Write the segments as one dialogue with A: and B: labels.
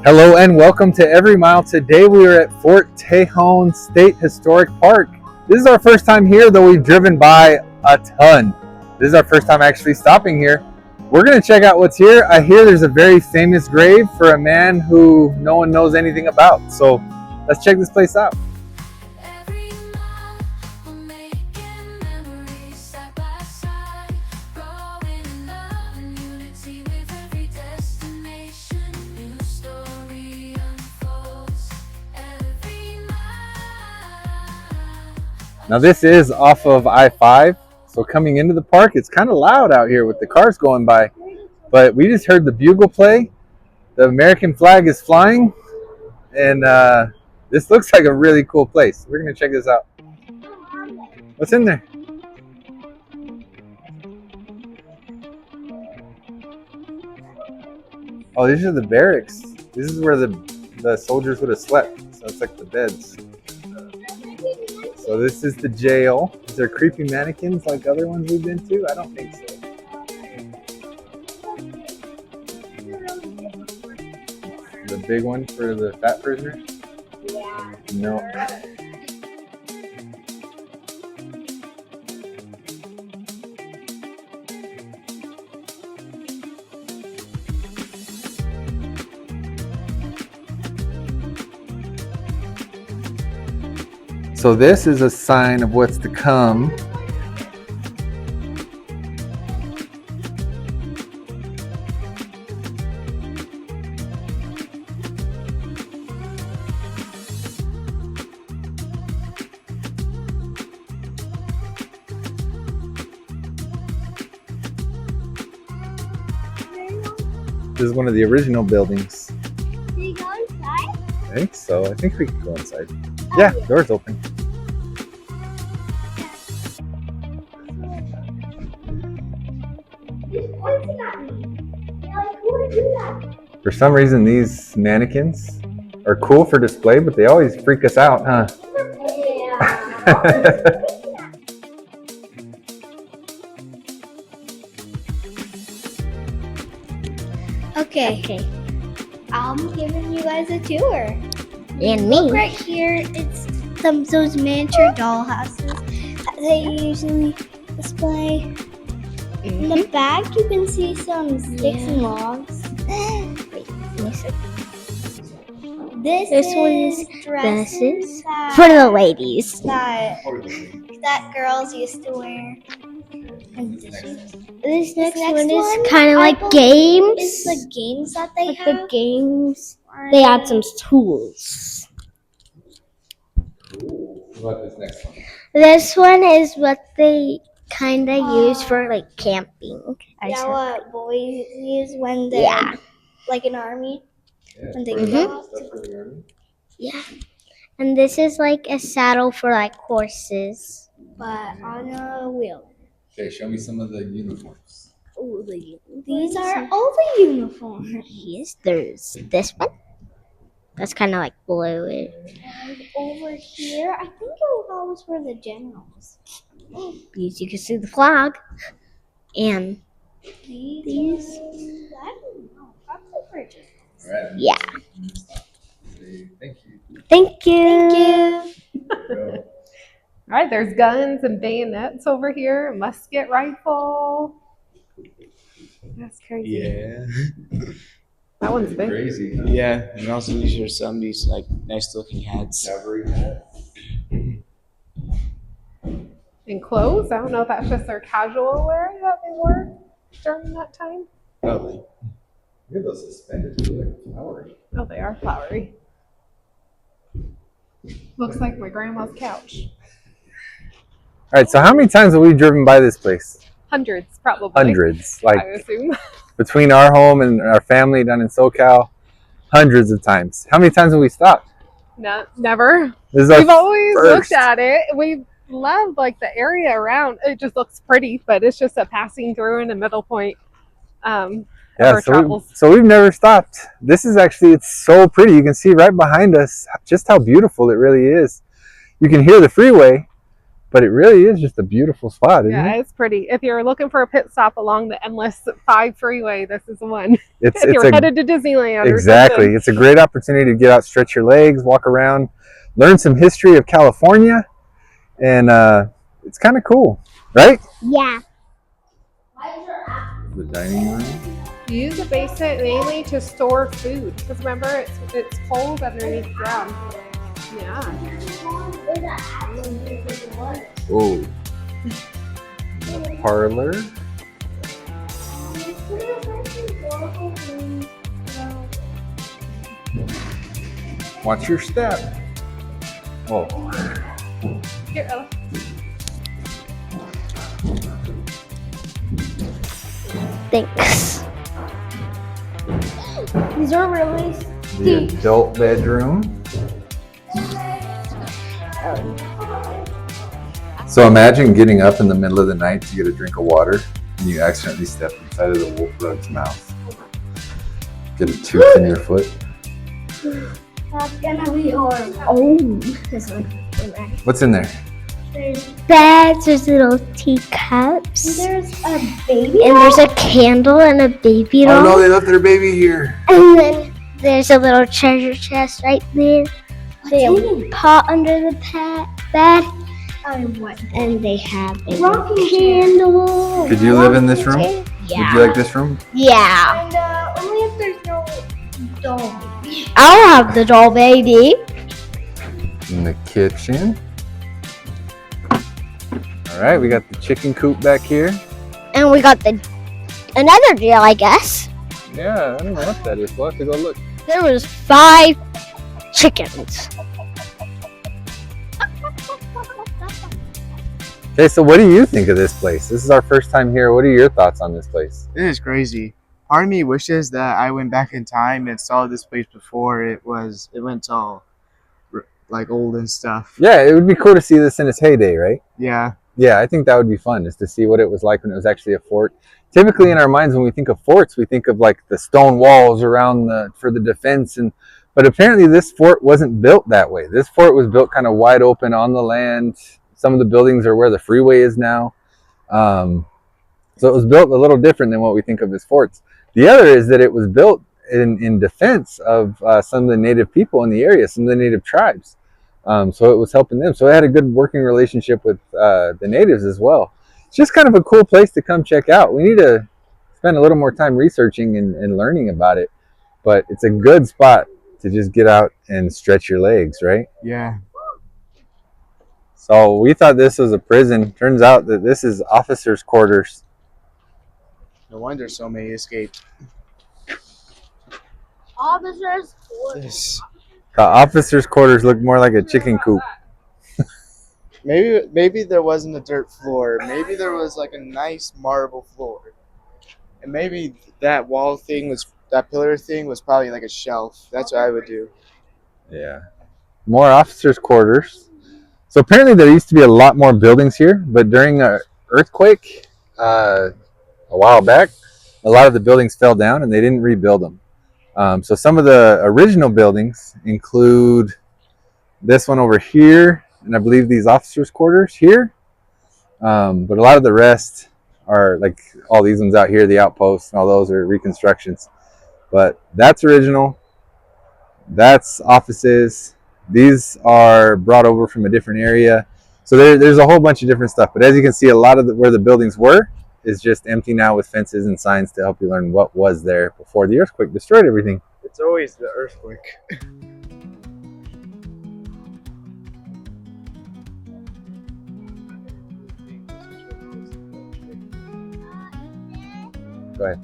A: Hello and welcome to Every Mile. Today we are at Fort Tejon State Historic Park. This is our first time here, though we've driven by a ton. This is our first time actually stopping here. We're going to check out what's here. I hear there's a very famous grave for a man who no one knows anything about. So let's check this place out. Now this is off of I-5, so coming into the park, it's kind of loud out here with the cars going by. But we just heard the bugle play, the American flag is flying, and this looks like a really cool place. We're going to check this out. What's in there? Oh, these are the barracks. This is where the soldiers would have slept, so it's like the beds. So this is the jail. Is there creepy mannequins like other ones we've been to? I don't think so. The big one for the fat prisoners? Yeah. No. So this is a sign of what's to come. This is one of the original buildings.
B: Can you go inside?
A: I think so. I think we can go inside. Yeah, door's open. For some reason, these mannequins are cool for display, but they always freak us out, huh? Yeah.
B: Okay. I'm giving you guys a tour.
C: And me.
B: Look right here, it's those miniature doll houses that they usually display. In the back, you can see some sticks and logs.
C: Wait, let me see.
B: This
C: one's
B: dresses
C: for the ladies.
B: that girls used to wear. And
C: This next one is kind of like games.
B: It's the games that they
C: like
B: have.
C: the games. They add some tools.
A: What about this next one?
C: This one is what they kind of use for like camping.
B: Yeah, what boys use when they're like an army.
A: Yeah,
B: when they
A: go
B: out.
C: Yeah. And this is like a saddle for like horses.
B: But on a wheel.
A: Okay, show me some of the uniforms.
B: Oh, these are all the uniforms.
C: Yes, there's this one. That's kind of like bluish.
B: And over here, I think those were the generals.
C: Because you can see the flag. And
B: These I don't know. Probably for generals.
A: All right.
C: yeah.
A: Thank you.
C: Thank you.
D: All right, there's guns and bayonets over here, a musket rifle. That's crazy.
E: Yeah.
D: That one's big.
A: Crazy. Huh?
E: Yeah, and also these are some of these like nice looking hats.
A: Cavalry hats.
D: And clothes, I don't know if that's just their casual wear that they wore during that time.
E: Probably.
A: Look at those suspenders. They're like flowery.
D: Oh, they are flowery. Looks like my grandma's couch.
A: All right, so how many times have we driven by this place?
D: Hundreds, probably.
A: Hundreds.
D: I
A: Like
D: assume.
A: between our home and our family down in SoCal, hundreds of times. How many times have we stopped?
D: No, never.
A: This is our
D: We've always
A: first.
D: looked at it. We love like the area around. It just looks pretty, but it's just a passing through and a middle point.
A: Yeah, so we've never stopped. This is actually, it's so pretty. You can see right behind us just how beautiful it really is. You can hear the freeway, but it really is just a beautiful spot, isn't
D: Yeah,
A: it?
D: it's pretty. If you're looking for a pit stop along the endless 5 freeway, this is the one.
A: It's
D: If you're
A: a
D: headed to Disneyland or
A: exactly.
D: something.
A: It's a great opportunity to get out, stretch your legs, walk around, learn some history of California, and it's kind of cool, right?
C: Yeah.
A: The dining room.
D: Use the basement mainly to store food because remember it's cold underneath the ground. Yeah.
A: Oh, the parlor. Watch your step. Whoa.
D: Here, Ella.
C: Thanks. These are really
A: The adult bedroom. So imagine getting up in the middle of the night to get a drink of water and you accidentally step inside of the wolf rug's mouth. Get a tooth in your foot.
B: That's gonna be horrible.
C: Oh, this one.
A: What's in there?
B: There's
C: Bags, there's little teacups.
B: there's a baby.
C: And there's a candle and a baby
A: Oh
C: doll.
A: no, they left their baby here.
C: And then there's a little treasure chest right there. They have a pot under the bed.
B: What?
C: And they have a
B: Rocking
C: candle.
A: Could you live in this room? Would
C: Yeah.
A: you like this room?
C: Yeah.
B: And only if there's no dog.
C: I'll have the doll baby.
A: In the kitchen. All right, we got the chicken coop back here.
C: And we got another deal, I guess.
A: Yeah, I don't know what that is. We'll have to go look.
C: There was 5 chickens.
A: Okay, so what do you think of this place? This is our first time here. What are your thoughts on this place?
E: It is crazy. Part of me wishes that I went back in time and saw this place before it went all like old and stuff.
A: Yeah, it would be cool to see this in its heyday, right?
E: Yeah.
A: Yeah, I think that would be fun, is to see what it was like when it was actually a fort. Typically in our minds, when we think of forts, we think of like the stone walls around for the defense, but apparently this fort wasn't built that way. This fort was built kind of wide open on the land. Some of the buildings are where the freeway is now. So it was built a little different than what we think of as forts. The other is that it was built in defense of some of the native people in the area, some of the native tribes. So it was helping them. So it had a good working relationship with the natives as well. It's just kind of a cool place to come check out. We need to spend a little more time researching and learning about it. But it's a good spot to just get out and stretch your legs, right?
E: Yeah.
A: So we thought this was a prison. Turns out that this is officers' quarters.
E: No wonder so many escaped.
B: Officers.
E: This.
A: The officers' quarters look more like a chicken coop.
E: Maybe there wasn't a dirt floor. Maybe there was like a nice marble floor. And maybe that pillar thing was probably like a shelf. That's what I would do.
A: Yeah. More officers' quarters. So apparently there used to be a lot more buildings here, but during an earthquake a while back, a lot of the buildings fell down and they didn't rebuild them. So some of the original buildings include this one over here, and I believe these officers' quarters here. But a lot of the rest are like all these ones out here, the outposts, and all those are reconstructions. But that's original. That's offices. These are brought over from a different area. So there's a whole bunch of different stuff. But as you can see, a lot of where the buildings were is just empty now with fences and signs to help you learn what was there before the earthquake destroyed everything.
E: It's always the earthquake.
A: Go ahead.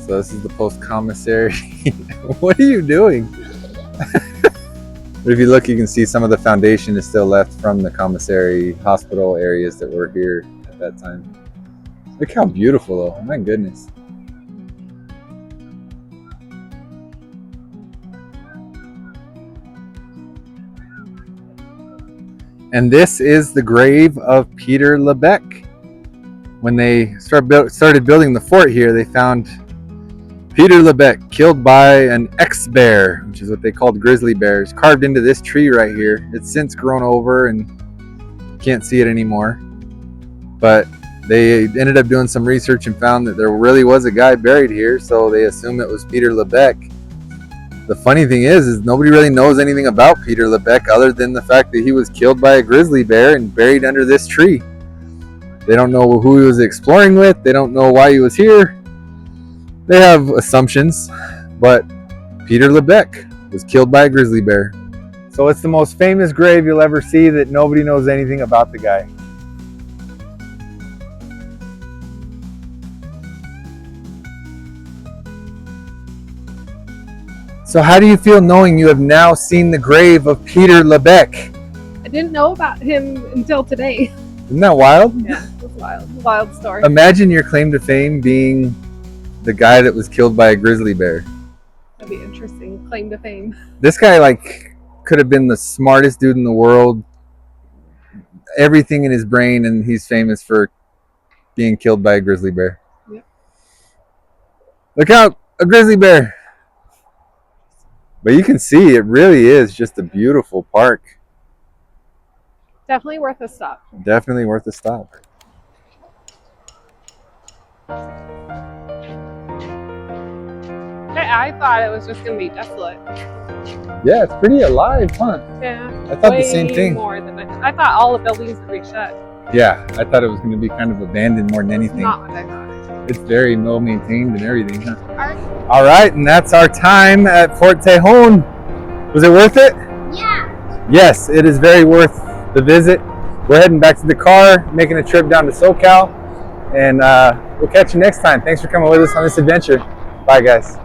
A: So this is the post commissary. What are you doing? But if you look, you can see some of the foundation is still left from the commissary hospital areas that were here at that time. Look how beautiful though, my goodness. And this is the grave of Peter Lebeck. When they started building the fort here, they found Peter Lebeck killed by an X-bear, which is what they called grizzly bears, carved into this tree right here. It's since grown over and can't see it anymore. But they ended up doing some research and found that there really was a guy buried here, so they assume it was Peter Lebeck. The funny thing is nobody really knows anything about Peter Lebeck other than the fact that he was killed by a grizzly bear and buried under this tree. They don't know who he was exploring with. They don't know why he was here. They have assumptions, but Peter Lebeck was killed by a grizzly bear. So it's the most famous grave you'll ever see that nobody knows anything about the guy. So how do you feel knowing you have now seen the grave of Peter Lebeck?
D: I didn't know about him until today.
A: Isn't that wild?
D: Yeah, it was wild. Wild story.
A: Imagine your claim to fame being the guy that was killed by a grizzly bear.
D: That'd be interesting. Claim to fame.
A: This guy could have been the smartest dude in the world. Everything in his brain, and he's famous for being killed by a grizzly bear.
D: Yep.
A: Look out, a grizzly bear. But you can see it really is just a beautiful park.
D: Definitely worth a stop.
A: Definitely worth a stop.
D: I thought it was just going to be desolate.
A: Yeah, it's pretty alive, huh?
D: Yeah.
A: I thought the same thing.
D: More than I thought all the buildings would be shut.
A: Yeah, I thought it was going to be kind of abandoned more than anything.
D: Not what I thought.
A: It's very well maintained and everything, huh?
D: Art.
A: All right, and that's our time at Fort Tejon. Was it worth it?
C: Yeah.
A: Yes, it is very worth the visit. We're heading back to the car, making a trip down to SoCal, and we'll catch you next time. Thanks for coming with us on this adventure. Bye, guys.